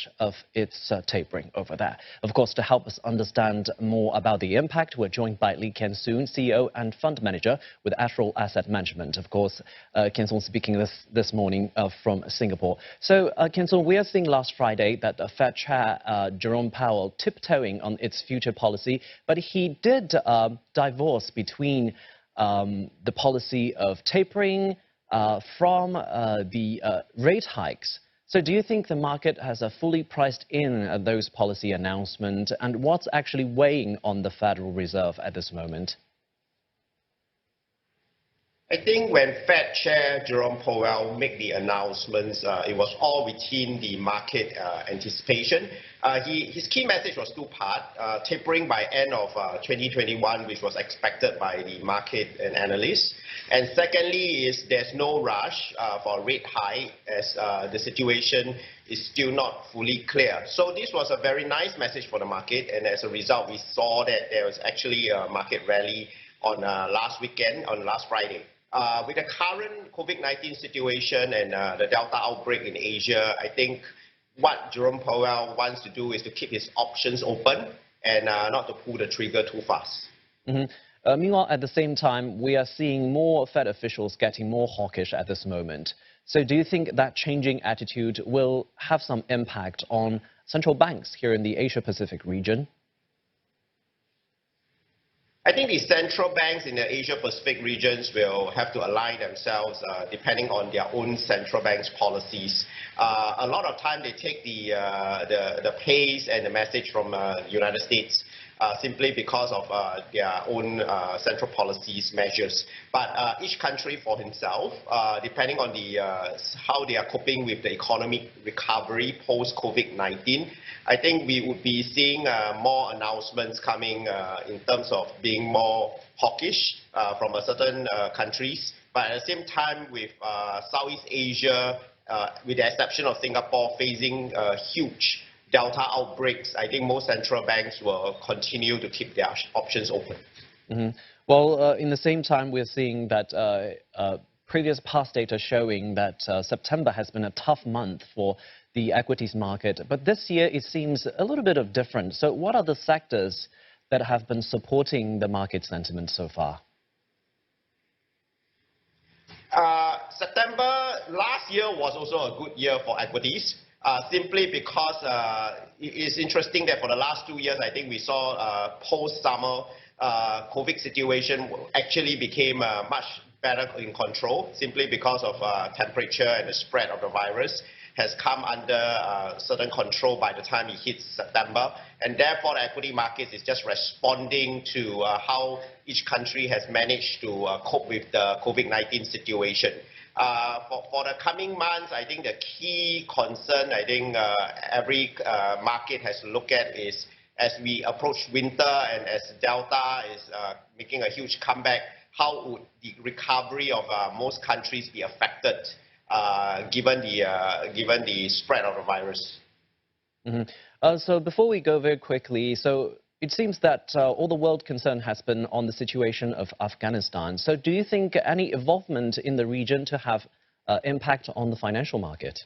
push of its tapering over there. Of course, to help us understand more about the impact, we're joined by Kian Soon, CEO and Fund Manager with Astral Asset Management. Of course, Kian Soon speaking this morning from Singapore. So, Kian Soon, we are seeing last Friday that the Fed Chair Jerome Powell tiptoeing on its future policy, but he did divorce between the policy of tapering from the rate hikes. So do you think the market has fully priced in those policy announcements, and what's actually weighing on the Federal Reserve at this moment? I think when Fed Chair Jerome Powell made the announcements, it was all within the market anticipation. His key message was two-part, tapering by end of 2021, which was expected by the market and analysts. And secondly is there's no rush for a rate hike as the situation is still not fully clear. So this was a very nice message for the market, and as a result, we saw that there was actually a market rally on last Friday. With the current COVID-19 situation and the Delta outbreak in Asia, I think what Jerome Powell wants to do is to keep his options open and not to pull the trigger too fast. Meanwhile, at the same time, we are seeing more Fed officials getting more hawkish at this moment. So do you think that changing attitude will have some impact on central banks here in the Asia-Pacific region? I think the central banks in the Asia-Pacific regions will have to align themselves depending on their own central bank's policies. A lot of time they take the pace and the message from the United States simply because of their own central policies measures. But each country for himself, depending on how they are coping with the economic recovery post-COVID-19, I think we would be seeing more announcements coming in terms of being more hawkish from certain countries. But at the same time, with Southeast Asia, with the exception of Singapore, facing huge Delta outbreaks, I think most central banks will continue to keep their options open. Well, in the same time, we're seeing that previous past data showing that September has been a tough month for the equities market. But this year, it seems a little bit of different. So what are the sectors that have been supporting the market sentiment so far? September last year was also a good year for equities. Simply because it is interesting that for the last 2 years, I think we saw post-summer COVID situation actually became much better in control, simply because of temperature and the spread of the virus has come under certain control by the time it hits September. And therefore, the equity markets is just responding to how each country has managed to cope with the COVID-19 situation. For the coming months, I think the key concern, I think every market has to look at is as we approach winter and as Delta is making a huge comeback, how would the recovery of most countries be affected given the spread of the virus? So before we go very quickly, so it seems that all the world concern has been on the situation of Afghanistan. So do you think any involvement in the region to have impact on the financial market?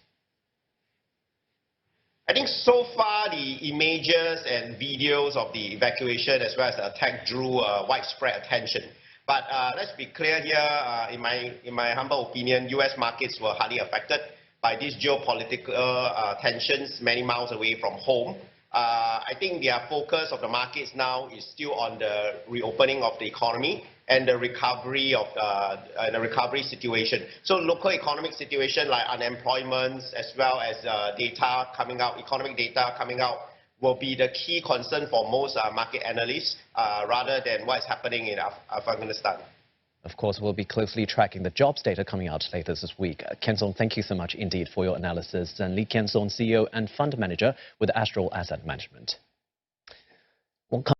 I think so far the images and videos of the evacuation as well as the attack drew widespread attention. But let's be clear here, in my humble opinion, US markets were hardly affected by these geopolitical tensions many miles away from home. I think their focus of the markets now is still on the reopening of the economy and the recovery of the recovery situation. So local economic situation like unemployment as well as data coming out, economic data coming out, will be the key concern for most market analysts rather than what is happening in Afghanistan. Of course, we'll be closely tracking the jobs data coming out later this week. Kian Soon, thank you so much indeed for your analysis. And Kian Soon, CEO and Fund Manager with Astral Asset Management.